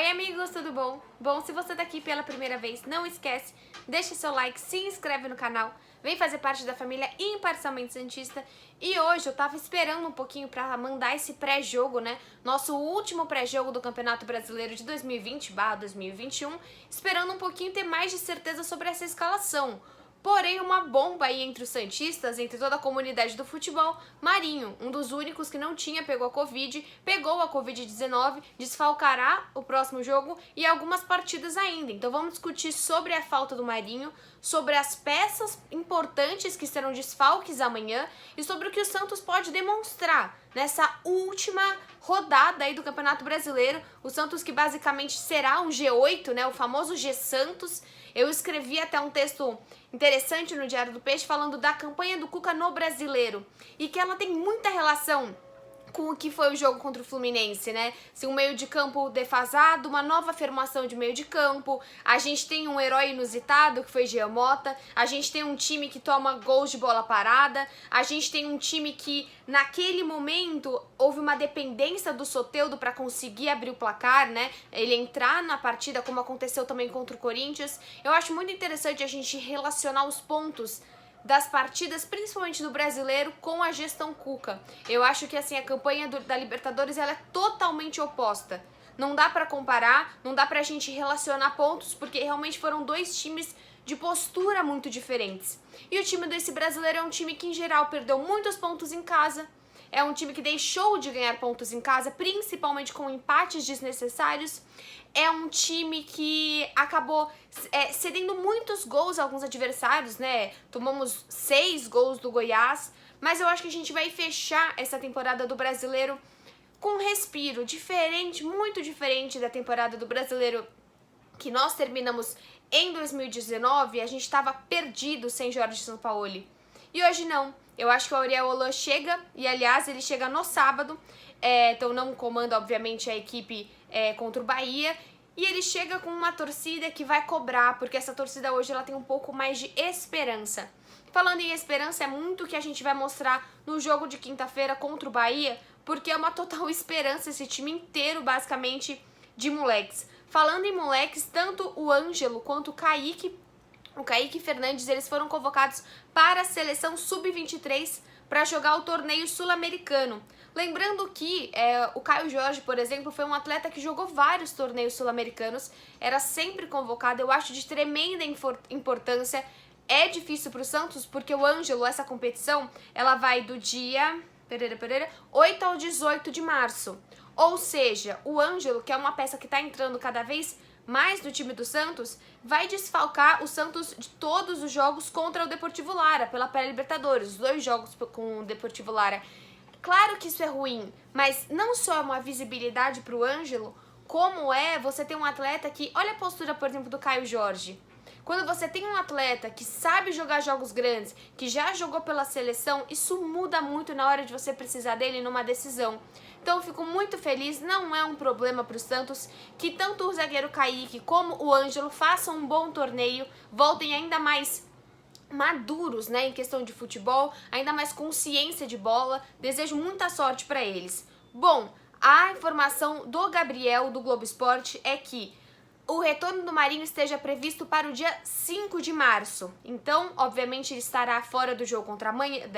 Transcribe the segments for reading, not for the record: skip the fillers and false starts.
Oi amigos, tudo bom? Bom, se você tá aqui pela primeira vez, não esquece, deixa seu like, se inscreve no canal, vem fazer parte da família Imparcialmente Santista. E hoje eu tava esperando um pouquinho pra mandar esse pré-jogo, né? Nosso último pré-jogo do Campeonato Brasileiro de 2020/2021, esperando um pouquinho ter mais de certeza sobre essa escalação. Porém, uma bomba aí entre os santistas, entre toda a comunidade do futebol, Marinho, um dos únicos que não tinha pegou a Covid-19, desfalcará o próximo jogo e algumas partidas ainda. Então vamos discutir sobre a falta do Marinho, sobre as peças importantes que serão desfalques amanhã e sobre o que o Santos pode demonstrar nessa última rodada aí do Campeonato Brasileiro. O Santos que basicamente será um G8, né, o famoso G Santos. Eu escrevi até um texto interessante no Diário do Peixe falando da campanha do Cuca no Brasileiro e que ela tem muita relação com o que foi o jogo contra o Fluminense, né? Assim, um meio de campo defasado, uma nova formação de meio de campo, a gente tem um herói inusitado que foi Jean Mota, a gente tem um time que toma gols de bola parada, a gente tem um time que naquele momento houve uma dependência do Soteldo para conseguir abrir o placar, né? Ele entrar na partida, como aconteceu também contra o Corinthians. Eu acho muito interessante a gente relacionar os pontos das partidas, principalmente do Brasileiro, com a gestão Cuca. Eu acho que assim a campanha da Libertadores ela é totalmente oposta. Não dá pra comparar, não dá pra gente relacionar pontos, porque realmente foram dois times de postura muito diferentes. E o time desse Brasileiro é um time que em geral perdeu muitos pontos em casa, é um time que deixou de ganhar pontos em casa, principalmente com empates desnecessários. É um time que acabou cedendo muitos gols a alguns adversários, né? Tomamos 6 gols do Goiás, mas eu acho que a gente vai fechar essa temporada do Brasileiro com um respiro diferente, muito diferente da temporada do Brasileiro que nós terminamos em 2019. A gente estava perdido sem Jorge Sampaoli. E hoje não. Eu acho que o Ariel Holan chega, e aliás ele chega no sábado, então não comanda obviamente a equipe contra o Bahia, e ele chega com uma torcida que vai cobrar, porque essa torcida hoje ela tem um pouco mais de esperança. Falando em esperança, é muito que a gente vai mostrar no jogo de quinta-feira contra o Bahia, porque é uma total esperança esse time inteiro basicamente de moleques. Falando em moleques, tanto o Ângelo quanto o Kaique Fernandes, eles foram convocados para a seleção sub-23 para jogar o torneio sul-americano. Lembrando que o Caio Jorge, por exemplo, foi um atleta que jogou vários torneios sul-americanos, era sempre convocado, eu acho de tremenda importância. É difícil para o Santos, porque o Ângelo, essa competição, ela vai do dia 8 ao 18 de março. Ou seja, o Ângelo, que é uma peça que está entrando cada vez mais do time do Santos, vai desfalcar o Santos de todos os jogos contra o Deportivo Lara, pela pré-Libertadores, os 2 jogos com o Deportivo Lara. Claro que isso é ruim, mas não só é uma visibilidade para o Ângelo, como você ter um atleta que, olha a postura, por exemplo, do Caio Jorge. Quando você tem um atleta que sabe jogar jogos grandes, que já jogou pela seleção, isso muda muito na hora de você precisar dele numa decisão. Então eu fico muito feliz, não é um problema para o Santos que tanto o zagueiro Kaique como o Ângelo façam um bom torneio, voltem ainda mais maduros, né, em questão de futebol, ainda mais consciência de bola. Desejo muita sorte para eles. Bom, a informação do Gabriel do Globo Esporte é que o retorno do Marinho esteja previsto para o dia 5 de março. Então, obviamente, ele estará fora do jogo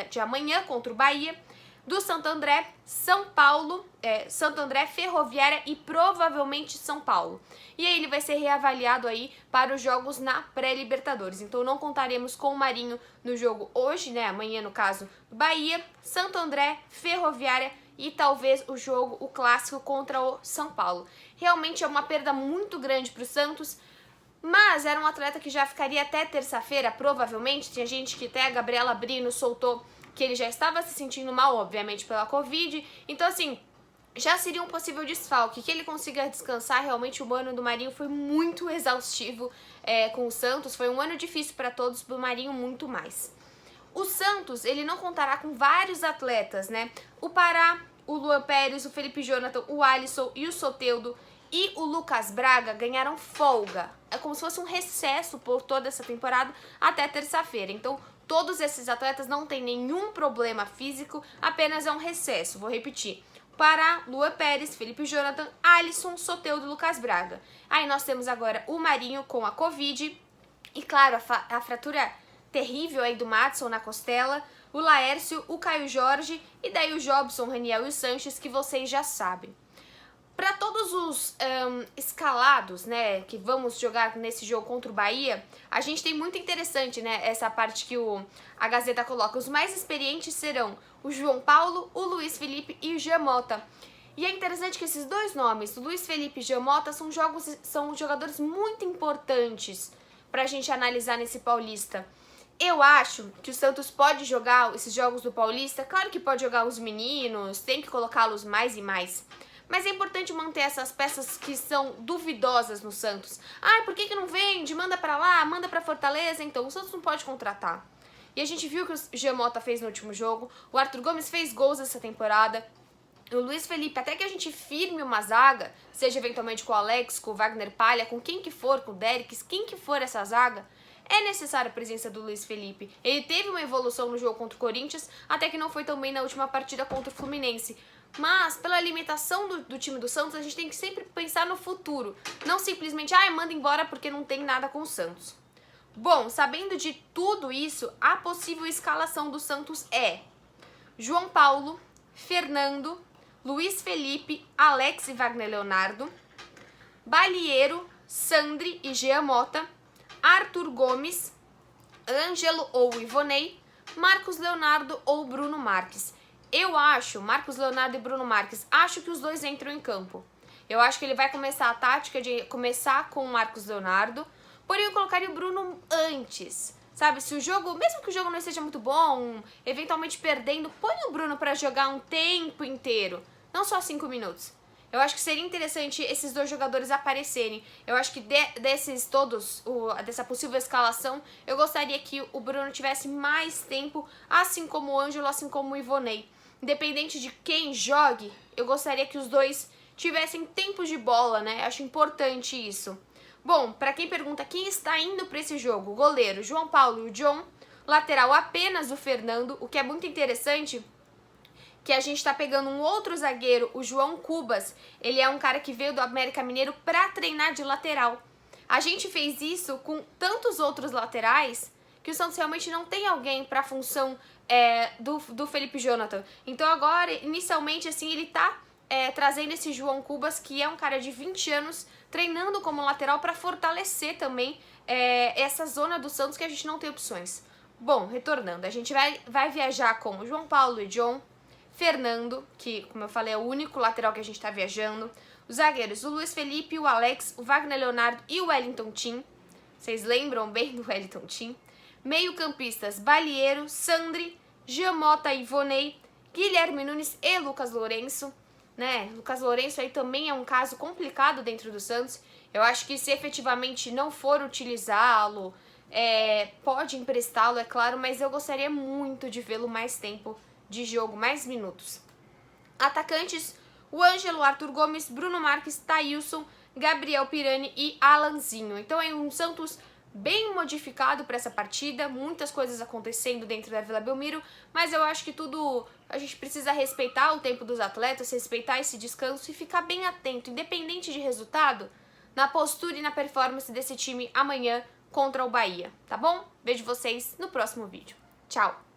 de amanhã contra o Bahia, do Santo André, São Paulo, Santo André, Ferroviária e provavelmente São Paulo. E aí ele vai ser reavaliado aí para os jogos na pré-Libertadores. Então não contaremos com o Marinho no jogo hoje, né? Amanhã, no caso, Bahia, Santo André, Ferroviária e talvez o clássico contra o São Paulo. Realmente é uma perda muito grande para o Santos, mas era um atleta que já ficaria até terça-feira, provavelmente. Tinha gente que até a Gabriela Brino soltou que ele já estava se sentindo mal, obviamente, pela Covid. Então, assim, já seria um possível desfalque. Que ele consiga descansar, realmente o ano do Marinho foi muito exaustivo com o Santos. Foi um ano difícil para todos, pro Marinho muito mais. O Santos, ele não contará com vários atletas, né? O Pará, o Luan Pérez, o Felipe Jonathan, o Alisson e o Soteldo e o Lucas Braga ganharam folga. É como se fosse um recesso por toda essa temporada até terça-feira. Então, todos esses atletas não têm nenhum problema físico, apenas é um recesso. Vou repetir. Pará, Lua Pérez, Felipe Jonathan, Alisson, Soteldo e Lucas Braga. Aí nós temos agora o Marinho com a Covid e, claro, a fratura terrível aí do Madison na costela, o Laércio, o Caio Jorge e daí o Jobson, o Raniel e o Sanches, que vocês já sabem. Para todos os escalados, né, que vamos jogar nesse jogo contra o Bahia, a gente tem muito interessante, né, essa parte que a Gazeta coloca. Os mais experientes serão o João Paulo, o Luiz Felipe e o Jean Mota. E é interessante que esses dois nomes, Luiz Felipe e Jean Mota, são jogadores muito importantes para a gente analisar nesse Paulista. Eu acho que o Santos pode jogar esses jogos do Paulista, claro que pode jogar os meninos, tem que colocá-los mais e mais. Mas é importante manter essas peças que são duvidosas no Santos. Ah, por que não vende? Manda pra lá, manda pra Fortaleza. Então, o Santos não pode contratar. E a gente viu que o Jean Mota fez no último jogo. O Arthur Gomes fez gols essa temporada. O Luiz Felipe, até que a gente firme uma zaga, seja eventualmente com o Alex, com o Wagner Palha, com quem que for, com o Derek, quem que for essa zaga, é necessária a presença do Luiz Felipe. Ele teve uma evolução no jogo contra o Corinthians, até que não foi tão bem na última partida contra o Fluminense. Mas, pela limitação do time do Santos, a gente tem que sempre pensar no futuro. Não simplesmente, manda embora porque não tem nada com o Santos. Bom, sabendo de tudo isso, a possível escalação do Santos é João Paulo, Fernando, Luiz Felipe, Alex e Wagner Leonardo, Balieiro, Sandri e Jean Mota, Arthur Gomes, Ângelo ou Ivonei, Marcos Leonardo ou Bruno Marques. Eu acho, Marcos Leonardo e Bruno Marques, acho que os dois entram em campo. Eu acho que ele vai começar a tática de começar com o Marcos Leonardo, porém eu colocaria o Bruno antes. Sabe, se o jogo, mesmo que o jogo não esteja muito bom, eventualmente perdendo, põe o Bruno para jogar um tempo inteiro, não só 5 minutos. Eu acho que seria interessante esses dois jogadores aparecerem. Eu acho que desses todos, dessa possível escalação, eu gostaria que o Bruno tivesse mais tempo, assim como o Ângelo, assim como o Ivonei. Independente de quem jogue, eu gostaria que os dois tivessem tempo de bola, né? Acho importante isso. Bom, para quem pergunta quem está indo para esse jogo, goleiro João Paulo e o John, lateral apenas o Fernando, o que é muito interessante, que a gente está pegando um outro zagueiro, o João Cubas. Ele é um cara que veio do América Mineiro para treinar de lateral. A gente fez isso com tantos outros laterais que o Santos realmente não tem alguém para a função do Felipe Jonathan. Então agora, inicialmente, assim, ele tá trazendo esse João Cubas, que é um cara de 20 anos, treinando como lateral para fortalecer também essa zona do Santos que a gente não tem opções. Bom, retornando, a gente vai viajar com o João Paulo e John, Fernando, que, como eu falei, é o único lateral que a gente tá viajando, os zagueiros, o Luiz Felipe, o Alex, o Wagner Leonardo e o Wellington Tim. Vocês lembram bem do Wellington Tim? Meio-campistas, Balieiro, Sandri, Jean Mota, Ivonei, Guilherme Nunes e Lucas Lourenço. Né? Lucas Lourenço aí também é um caso complicado dentro do Santos. Eu acho que se efetivamente não for utilizá-lo, pode emprestá-lo, é claro, mas eu gostaria muito de vê-lo mais tempo de jogo, mais minutos. Atacantes, o Ângelo, Arthur Gomes, Bruno Marques, Thailson, Gabriel Pirani e Alanzinho. Então é um Santos bem modificado para essa partida, muitas coisas acontecendo dentro da Vila Belmiro, mas eu acho que tudo, a gente precisa respeitar o tempo dos atletas, respeitar esse descanso e ficar bem atento, independente de resultado, na postura e na performance desse time amanhã contra o Bahia, tá bom? Vejo vocês no próximo vídeo. Tchau!